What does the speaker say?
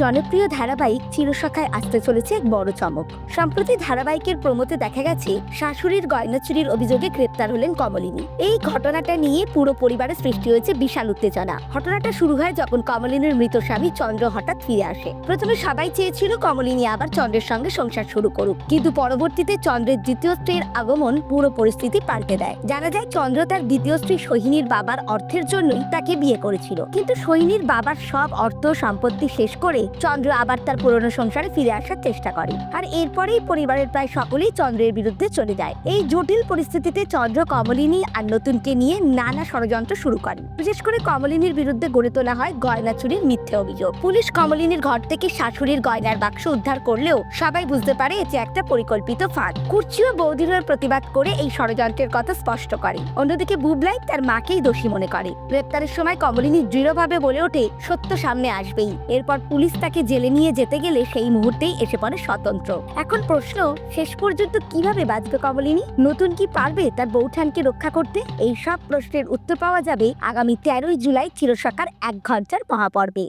জনপ্রিয় ধারাবাহিক চিরসখায় আসতে চলেছে এক বড় চমক। সম্প্রতি ধারাবাহিকের প্রমোতে দেখা গেছে শাশুড়ির গয়না চুরির অভিযোগে গ্রেপ্তার হলেন কমলিনী। এই ঘটনাটা নিয়ে পুরো পরিবারে সৃষ্টি হয়েছে বিশাল উত্তেজনা। ঘটনাটা শুরু হয় যখন কমলিনীর মৃত স্বামী চন্দ্র হঠাৎ ফিরে আসে। প্রথমে সবাই চেয়েছিল কমলিনী আবার চন্দ্রের সঙ্গে সংসার শুরু করুক, কিন্তু পরবর্তীতে চন্দ্রের দ্বিতীয় স্ত্রীর আগমন পুরো পরিস্থিতি পাল্টে দেয়। জানা যায় চন্দ্র তার দ্বিতীয় স্ত্রী সোহিনীর বাবার অর্থের জন্যই তাকে বিয়ে করেছিল, কিন্তু সোহিনীর বাবার সব অর্থ সম্পত্তি শেষ করে চন্দ্র আবার তার পুরনো সংসারে ফিরে আসার চেষ্টা করে। আর এরপরেই পরিবারের প্রায় সকলেই চন্দ্রের বিরুদ্ধে চলে যায়। এই জটিল পরিস্থিতিতে চন্দ্র কমলিনী আর নতুনকে নিয়ে নানা ষড়যন্ত্র শুরু করে। বিশেষ করে কমলিনীর বিরুদ্ধে গড়ে তোলা হয় গয়না চুরির মিথ্যে অভিযোগ। পুলিশ কমলিনীর ঘর থেকে শাশুড়ির গয়নার বাক্স উদ্ধার করলেও সবাই বুঝতে পারে এটি একটা পরিকল্পিত ফাঁদ। কুর্চিও বৌদিনের প্রতিবাদ করে এই ষড়যন্ত্রের কথা স্পষ্ট করে। অন্যদিকে বুবলাই তার মাকেই দোষী মনে করে। গ্রেপ্তারের সময় কমলিনী দৃঢ়ভাবে বলে ওঠে, সত্য সামনে আসবেই। এরপর পুলিশ তাকে জেলে নিয়ে যেতে গেলে সেই মুহূর্তেই এসে পড়ে স্বতন্ত্র। এখন প্রশ্ন, শেষ পর্যন্ত কিভাবে বাঁচবে কমলিনী? নতুন কি পারবে তার বৌঠানকে রক্ষা করতে? এই সব প্রশ্নের উত্তর পাওয়া যাবে আগামী 13ই জুলাই চিরসখার 1 ঘন্টার মহাপর্বে।